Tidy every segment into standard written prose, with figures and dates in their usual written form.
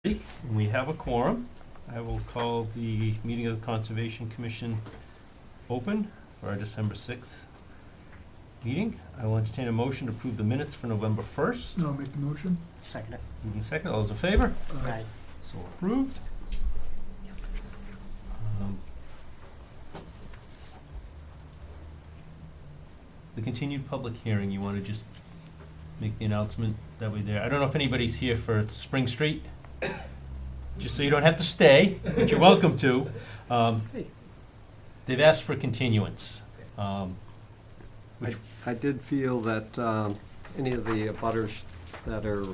We have a quorum. I will call the meeting of the Conservation Commission open for our December 6th meeting. I will entertain a motion to approve the minutes for November 1st. No, make the motion. Second it. Moving second, all those in favor? Aye. So approved. The continued public hearing, you want to just make the announcement that we're there? I don't know if anybody's here for Spring Street, just so you don't have to stay, but you're welcome to. Hey. They've asked for continuance. Which, I did feel that any of the abutters that are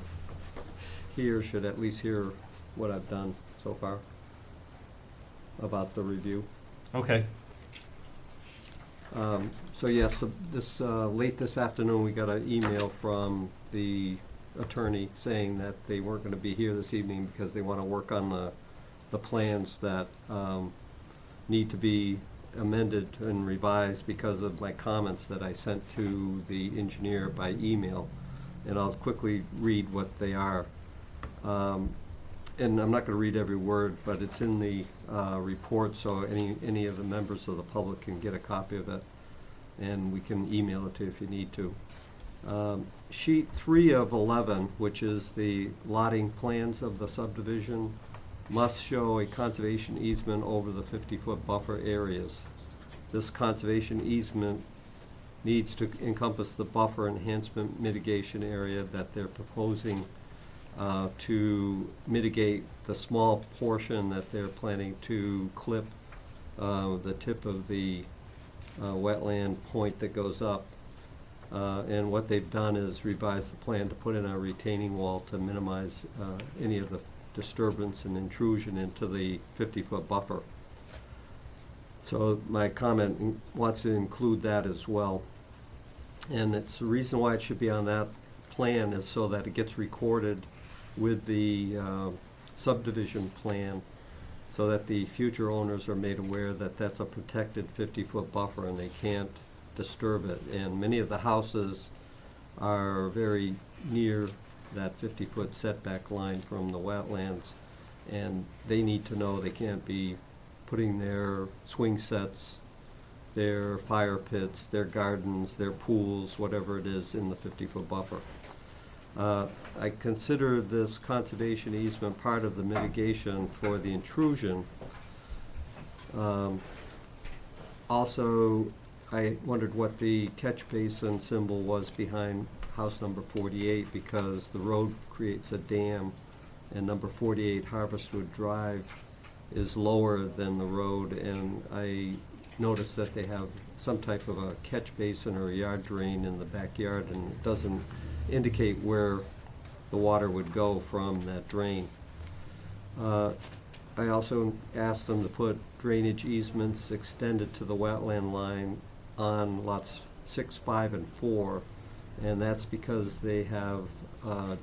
here should at least hear what I've done so far about the review. okay, So yes, late this afternoon, we got an email from the attorney saying that they weren't gonna be here this evening because they wanna work on the plans that need to be amended and revised because of my comments that I sent to the engineer by email. And I'll quickly read what they are. And I'm not gonna read every word, but it's in the report, so any of the members of the public can get a copy of it. And we can email it to you if you need to. Sheet 3 of 11, which is the lotting plans of the subdivision, must show a conservation easement over the 50-foot buffer areas. This conservation easement needs to encompass the buffer enhancement mitigation area that they're proposing to mitigate the small portion that they're planning to clip the tip of the wetland point that goes up. And what they've done is revise the plan to put in a retaining wall to minimize any of the disturbance and intrusion into the 50-foot buffer. So my comment wants to include that as well. And it's the reason why it should be on that plan is so that it gets recorded with the subdivision plan so that the future owners are made aware that that's a protected 50-foot buffer and they can't disturb it. And many of the houses are very near that 50-foot setback line from the wetlands, and they need to know they can't be putting their swing sets, their fire pits, their gardens, their pools, whatever it is, in the 50-foot buffer. I consider this conservation easement part of the mitigation for the intrusion. Also, I wondered what the catch basin symbol was behind house number 48 because the road creates a dam and number 48 Harvestwood Drive is lower than the road, and I noticed that they have some type of a catch basin or a yard drain in the backyard, and it doesn't indicate where the water would go from that drain. I also asked them to put drainage easements extended to the wetland line on lots 6, 5, and 4, and that's because they have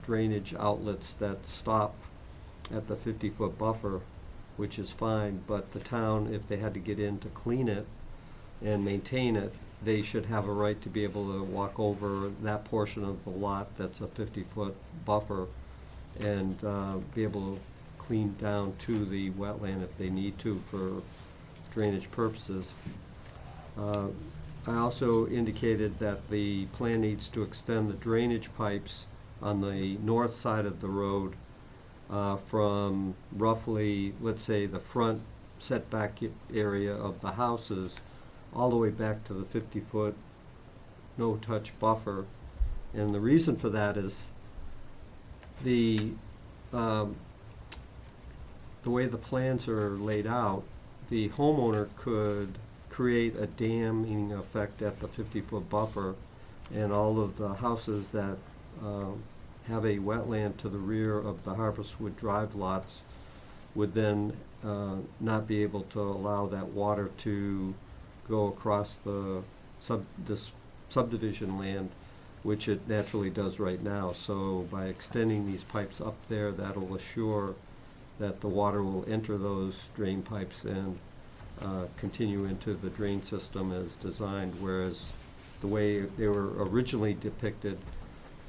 drainage outlets that stop at the 50-foot buffer, which is fine, but the town, if they had to get in to clean it and maintain it, they should have a right to be able to walk over that portion of the lot that's a 50-foot buffer and be able to clean down to the wetland if they need to for drainage purposes. I also indicated that the plan needs to extend the drainage pipes on the north side of the road from roughly, let's say, the front setback area of the houses all the way back to the 50-foot no-touch buffer. And the reason for that is the way the plans are laid out, the homeowner could create a damming effect at the 50-foot buffer, and all of the houses that have a wetland to the rear of the Harvestwood Drive lots would then not be able to allow that water to go across this subdivision land, which it naturally does right now. So by extending these pipes up there, that'll assure that the water will enter those drain pipes and continue into the drain system as designed, whereas the way they were originally depicted,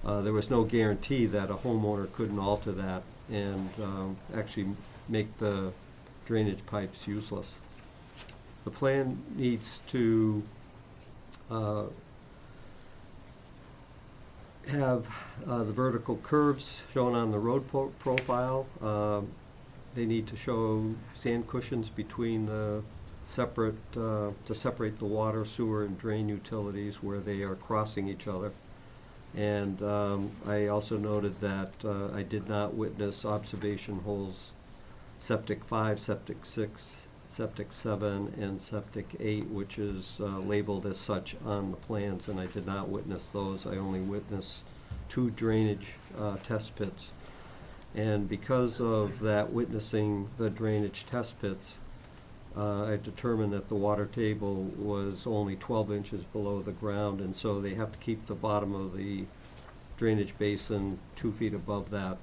there was no guarantee that a homeowner couldn't alter that and actually make the drainage pipes useless. The plan needs to have the vertical curves shown on the road profile. They need to show sand cushions between the separate, to separate the water, sewer, and drain utilities where they are crossing each other. And I also noted that I did not witness observation holes septic 5, septic 6, septic 7, and septic 8, which is labeled as such on the plans, and I did not witness those. I only witnessed 2 drainage test pits. And because of that witnessing the drainage test pits, I determined that the water table was only 12 inches below the ground, and so they have to keep the bottom of the drainage basin 2 feet above that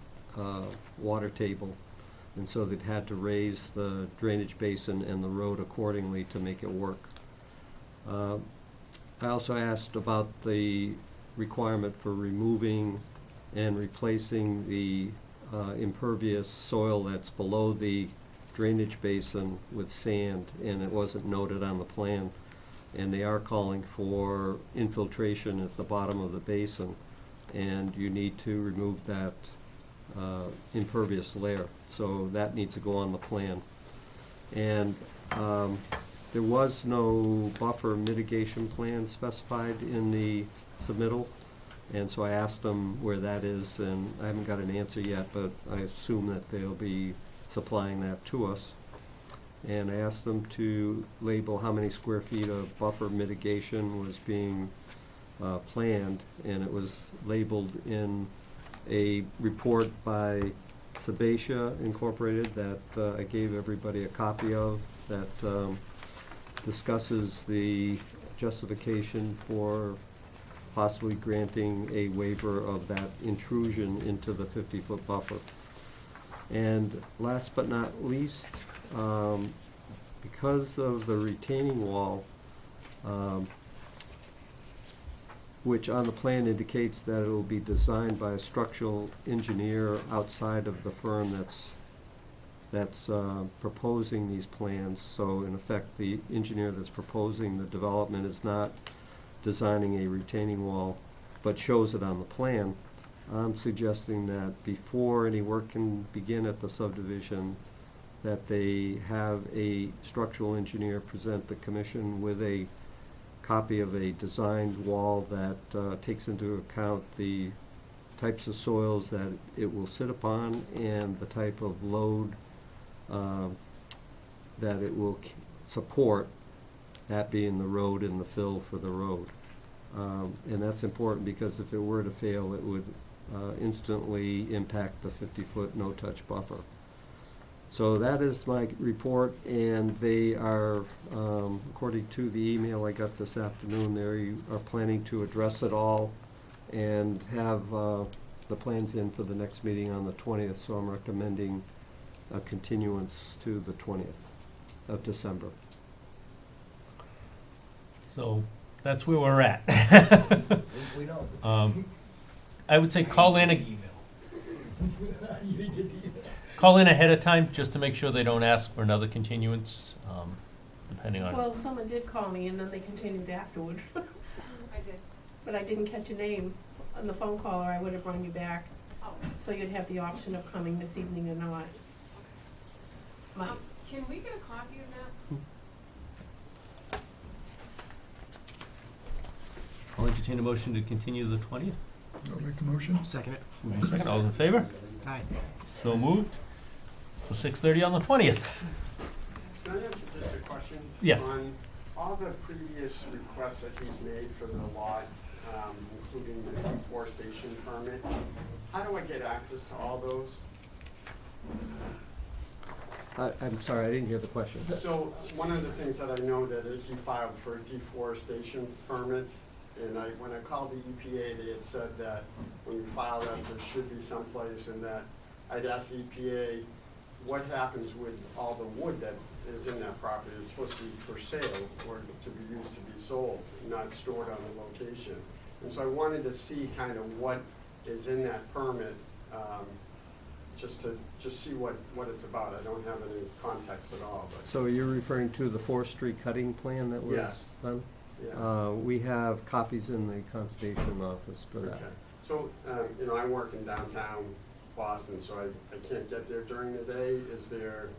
water table. And so they've had to raise the drainage basin and the road accordingly to make it work. I also asked about the requirement for removing and replacing the impervious soil that's below the drainage basin with sand, and it wasn't noted on the plan. And they are calling for infiltration at the bottom of the basin, and you need to remove that impervious layer. So that needs to go on the plan. And there was no buffer mitigation plan specified in the submittal, and so I asked them where that is, and I haven't got an answer yet, but I assume that they'll be supplying that to us. And I asked them to label how many square feet of buffer mitigation was being planned, and it was labeled in a report by Sebacia Incorporated that I gave everybody a copy of, that discusses the justification for possibly granting a waiver of that intrusion into the 50-foot buffer. And last but not least, because of the retaining wall, which on the plan indicates that it will be designed by a structural engineer outside of the firm that's proposing these plans. So in effect, the engineer that's proposing the development is not designing a retaining wall, but shows it on the plan. I'm suggesting that before any work can begin at the subdivision, that they have a structural engineer present the commission with a copy of a designed wall that takes into account the types of soils that it will sit upon and the type of load that it will support, that being the road and the fill for the road. And that's important because if it were to fail, it would instantly impact the 50-foot no-touch buffer. So that is my report, and they are, according to the email I got this afternoon, they are planning to address it all and have the plans in for the next meeting on the 20th, so I'm recommending a continuance to the 20th of December. So that's where we're at. We know. I would say call in ahead of time, just to make sure they don't ask for another continuance, depending on. Well, someone did call me and then they continued afterward. I did. But I didn't catch your name on the phone call, or I would have rung you back. Oh. So you'd have the option of coming this evening or not. My- Can we get a copy of that? I'll entertain a motion to continue the 20th. I'll make the motion. Second it. Second, all those in favor? Aye. So moved. So 6:30 on the 20th. Can I answer just a question? Yeah. On all the previous requests that he's made for the lot, including the deforestation permit, how do I get access to all those? I'm sorry, I didn't hear the question. So one of the things that I know that is he filed for a deforestation permit, and when I called the EPA, they had said that when you file that, there should be someplace, and that I'd asked the EPA, what happens with all the wood that is in that property? It's supposed to be for sale or to be used to be sold, not stored on the location. And so I wanted to see kind of what is in that permit, just to see what it's about. I don't have any context at all, but, So you're referring to the forestry cutting plan that was Yes. done? yeah. We have copies in the conservation office for that. Okay. So, you know, I work in downtown Boston, so I can't get there during the day. Is there,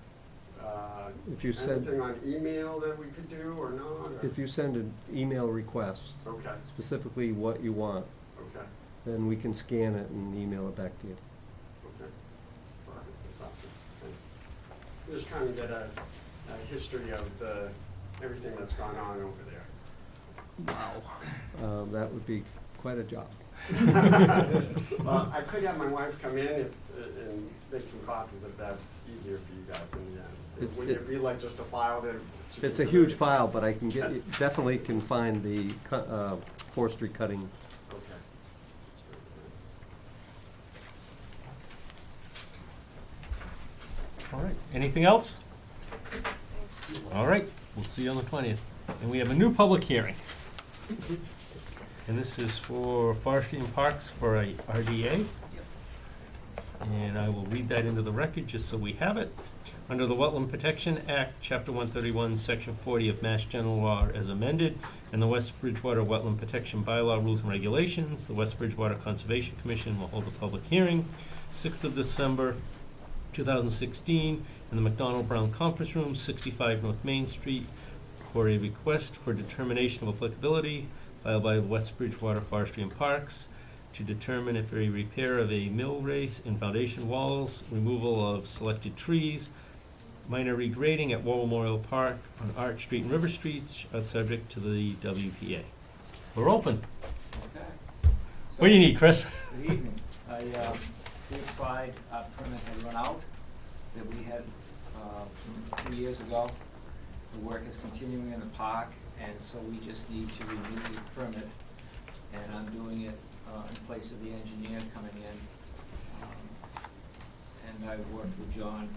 If you send, anything on email that we could do or not? or- if you send an email request, Okay, specifically what you want, okay, then we can scan it and email it back to you. okay. Perfect, that's awesome, thanks. I'm just trying to get a history of everything that's gone on over there. That would be quite a job. Well, I could have my wife come in and make some copies if that's easier for you guys in the end. Would it be like just a file that? she It's can a do? huge file, but I can get, you definitely can find the forestry cutting. Okay. That's great, thanks. All right, anything else? All right, we'll see you on the 20th. And we have a new public hearing. And this is for Forestry and Parks for a RDA. And I will read that into the record just so we have it. Under the Wetland Protection Act, Chapter 131, Section 40 of Mass General Law as amended, and the West Bridgewater Wetland Protection Bylaw Rules and Regulations, the West Bridgewater Conservation Commission will hold a public hearing, 6th of December, 2016, in the McDonald Brown Conference Room, 65 North Main Street, for a request for determination of applicability filed by the West Bridgewater Forestry and Parks to determine if a repair of a mill race and foundation walls, removal of selected trees, minor regrading at War Memorial Park on Arch Street and River Streets are subject to the WPA. We're open. Okay. What do you need, Chris? Good evening. Certified permit had run out that we had 2 years ago. The work is continuing in the park, and so we just need to renew the permit. And I'm doing it in place of the engineer coming in. And I worked with John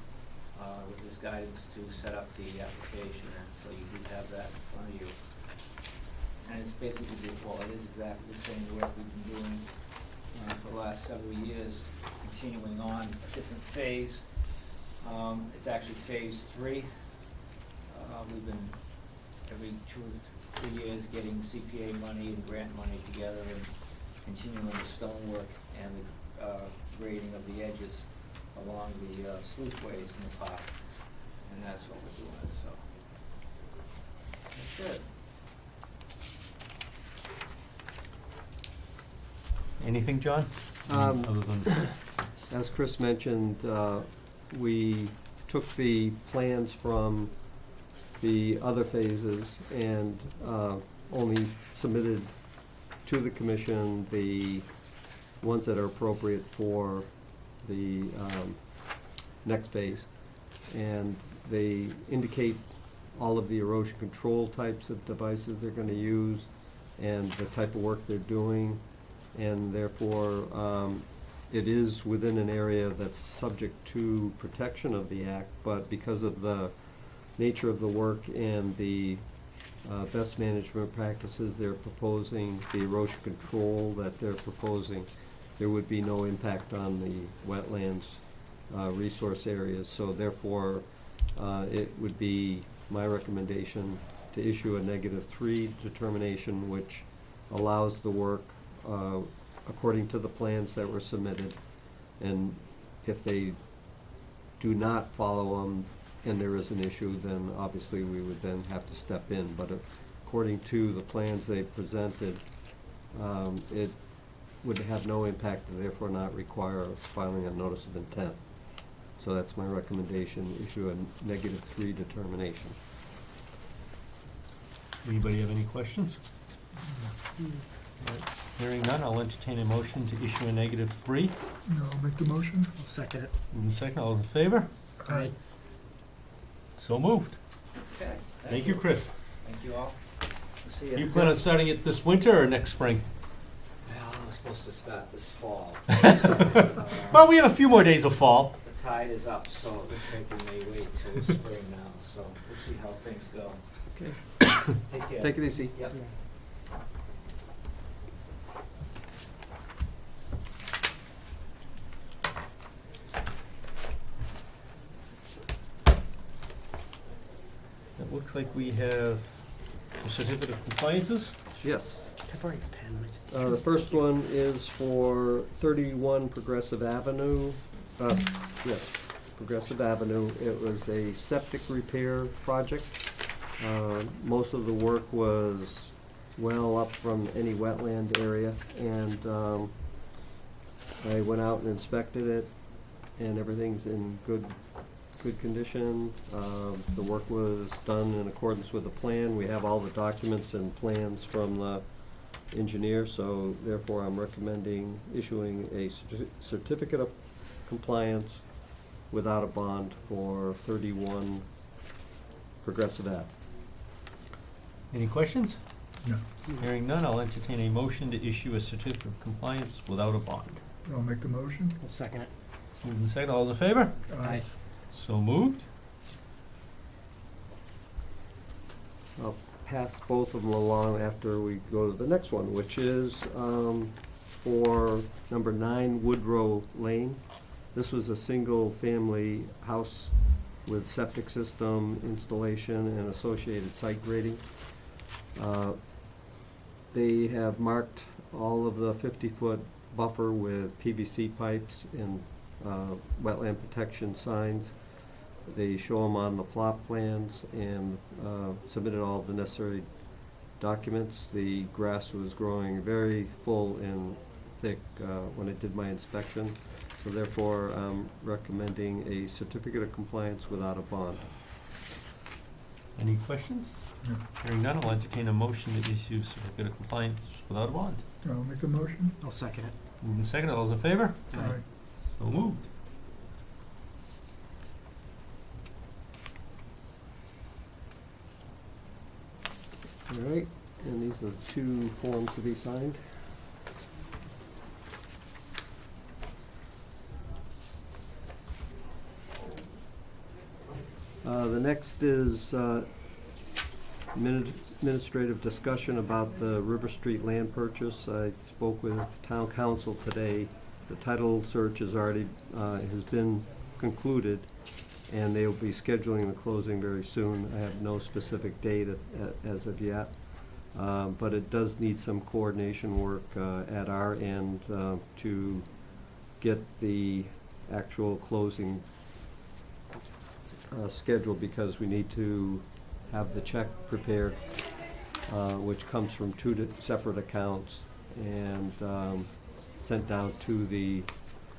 with his guidance to set up the application, and so you do have that in front of you. And it's basically, well, it is exactly the same work we've been doing for the last several years, continuing on a different phase. It's actually phase 3. We've been every 2 or 3 years getting CPA money and grant money together and continuing the stonework and the grading of the edges along the sluiceways in the park. And that's what we're doing, so. That's it. Anything, John? Um, Other than, As Chris mentioned, we took the plans from the other phases and only submitted to the commission the ones that are appropriate for the next phase. And they indicate all of the erosion control types of devices they're gonna use and the type of work they're doing. And therefore, it is within an area that's subject to protection of the act, but because of the nature of the work and the best management practices they're proposing, the erosion control that they're proposing, there would be no impact on the wetlands resource areas. So therefore, it would be my recommendation to issue a -3 determination, which allows the work according to the plans that were submitted. And if they do not follow them and there is an issue, then obviously we would then have to step in. But according to the plans they presented, it would have no impact and therefore not require filing a notice of intent. So that's my recommendation, issue a -3 determination. anybody have any questions? Hearing none, I'll entertain a motion to issue a -3. No, I'll make the motion. I'll second it. Moving second, all those in favor? Aye. So moved. Okay. Thank you, Chris. Thank you all. We'll see you. You plan on starting it this winter or next spring? Well, I'm supposed to start this fall. Well, we have a few more days of fall. The tide is up, so it looks like we may wait till spring now, so we'll see how things go. Okay. Take care. Take it easy. Yep. It looks like we have the certificate of compliances. Yes. Temporary pen. The first one is for 31 Progressive Avenue. Yes, Progressive Avenue. It was a septic repair project. Most of the work was well up from any wetland area, and I went out and inspected it, and everything's in good condition. The work was done in accordance with the plan. We have all the documents and plans from the engineer, so therefore I'm recommending issuing a certificate of compliance without a bond for 31 Progressive Ave. Any questions? No. Hearing none, I'll entertain a motion to issue a certificate of compliance without a bond. I'll make the motion. I'll second it. Moved and seconded, all those in favor? Aye. So moved. I'll pass both of them along after we go to the next one, which is for number 9 Woodrow Lane. This was a single-family house with septic system installation and associated site grading. They have marked all of the 50-foot buffer with PVC pipes and wetland protection signs. They show them on the plot plans and submitted all the necessary documents. The grass was growing very full and thick when I did my inspection. So therefore, I'm recommending a certificate of compliance without a bond. Any questions? No. Hearing none, I'll entertain a motion to issue certificate of compliance without a bond. I'll make the motion. I'll second it. Moved and seconded, all those in favor? Aye. So moved. All right, and these are 2 forms to be signed. The next is administrative discussion about the River Street land purchase. I spoke with town council today. The title search has already has been concluded, and they will be scheduling the closing very soon. I have no specific date as of yet, but it does need some coordination work at our end to get the actual closing scheduled, because we need to have the check prepared, which comes from 2 separate accounts, and sent down to the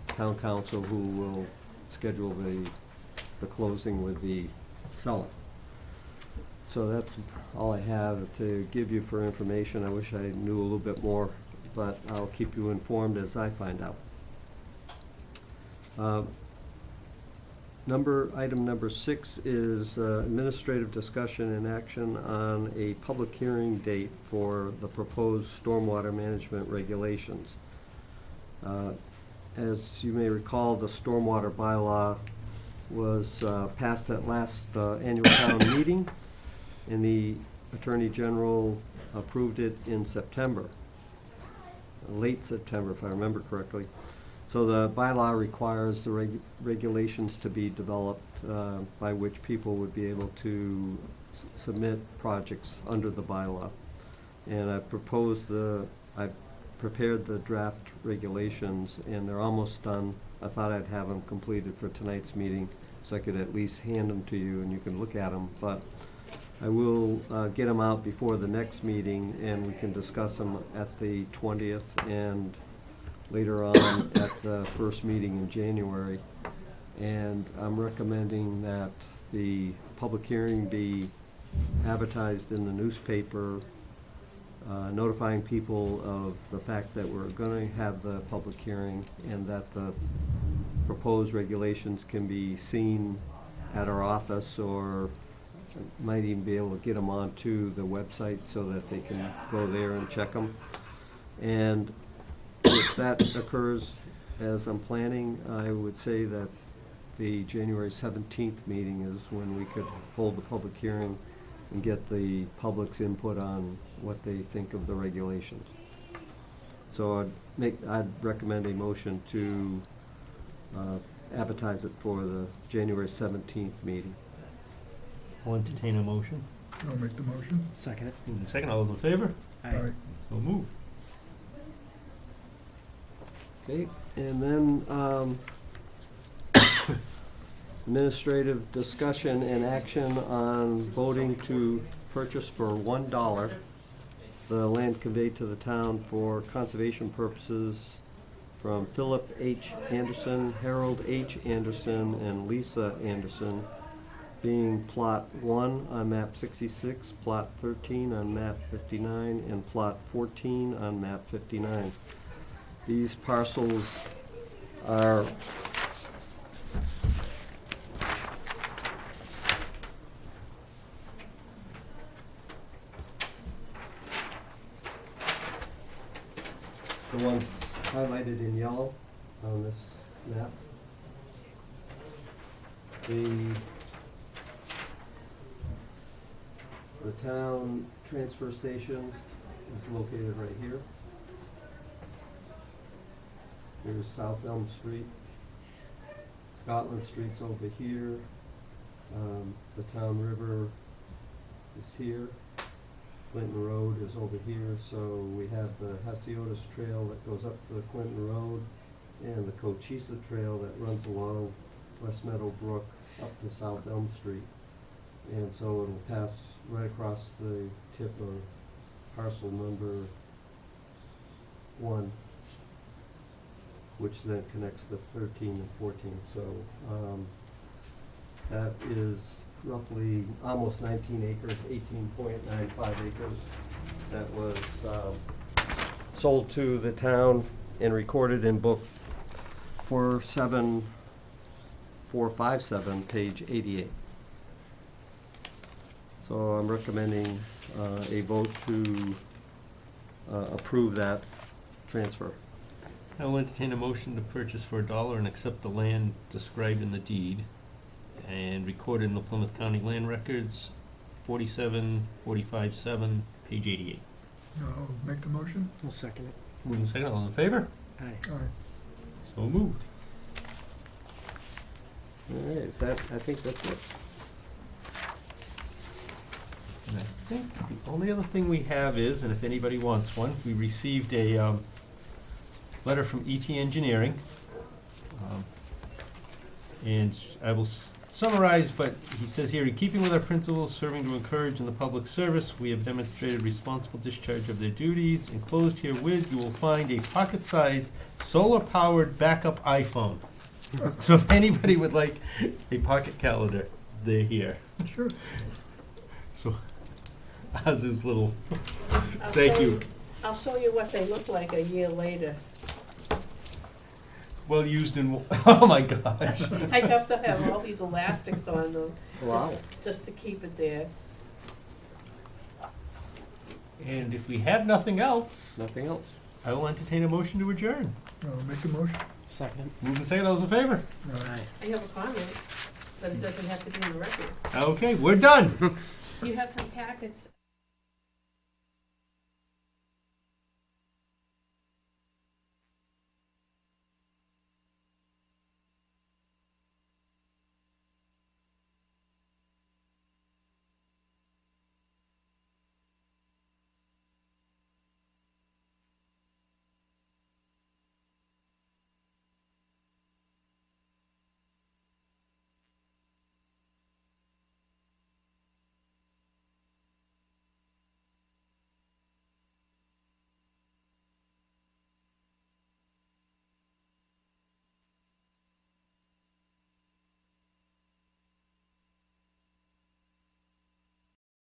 town council, who will schedule the closing with the seller. So that's all I have to give you for information. I wish I knew a little bit more, but I'll keep you informed as I find out. Item number 6 is administrative discussion and action on a public hearing date for the proposed stormwater management regulations. As you may recall, the stormwater bylaw was passed at last annual town meeting, and the Attorney General approved it in September, late September, if I remember correctly. So the bylaw requires the regulations to be developed by which people would be able to submit projects under the bylaw. And I prepared the draft regulations, and they're almost done. I thought I'd have them completed for tonight's meeting, so I could at least hand them to you and you can look at them. But I will get them out before the next meeting, and we can discuss them at the 20th and later on at the first meeting in January. And I'm recommending that the public hearing be advertised in the newspaper, notifying people of the fact that we're going to have the public hearing, and that the proposed regulations can be seen at our office, or might even be able to get them onto the website so that they can go there and check them. And if that occurs as I'm planning, I would say that the January 17th meeting is when we could hold the public hearing and get the public's input on what they think of the regulations. So I'd recommend a motion to advertise it for the January 17th meeting. I'll entertain a motion. I'll make the motion. Second it. Moving second, all those in favor? Aye. So moved. Okay, and then, administrative discussion and action on voting to purchase for $1 the land conveyed to the town for conservation purposes from Philip H. Anderson, Harold H. Anderson, and Lisa Anderson, being Plot 1 on map 66, Plot 13 on map 59, and Plot 14 on map 59. These parcels are the ones highlighted in yellow on this map. The town transfer station is located right here. Here's South Elm Street. Scotland Street's over here. The town river is here. Clinton Road is over here, so we have the Hasiotis Trail that goes up to the Clinton Road and the Cochise Trail that runs along West Meadow Brook up to South Elm Street. And so it'll pass right across the tip of parcel number 1, which then connects the 13 and 14. So that is roughly almost 19 acres, 18.95 acres, that was sold to the town and recorded in book 47457, page 88. So I'm recommending a vote to approve that transfer. I will entertain a motion to purchase for $1 and accept the land described in the deed and recorded in the Plymouth County Land Records, 47-45-7, page 88. I'll make the motion. I'll second it. Moving second, all in favor? Aye. Aye. So moved. All right, is that, I think that's it. And I think the only other thing we have is, and if anybody wants one, we received a letter from ET Engineering. And I will summarize, but he says here, in keeping with our principles, serving to encourage in the public service, we have demonstrated responsible discharge of their duties. Enclosed herewith, you will find a pocket-sized, solar-powered backup iPhone. So if anybody would like a pocket calendar, they're here. Sure. So, Azu's little, I'll thank show you. I'll show you what they look like a year later. Well used and, oh my gosh. I have to have all these elastics on them, Wow. just to keep it there. And if we have nothing else, Nothing else. I will entertain a motion to adjourn. I'll make the motion. Second it. Moving second, all those in favor? Aye. I have a comment, but it doesn't have to be in the record. Okay, we're done. You have some packets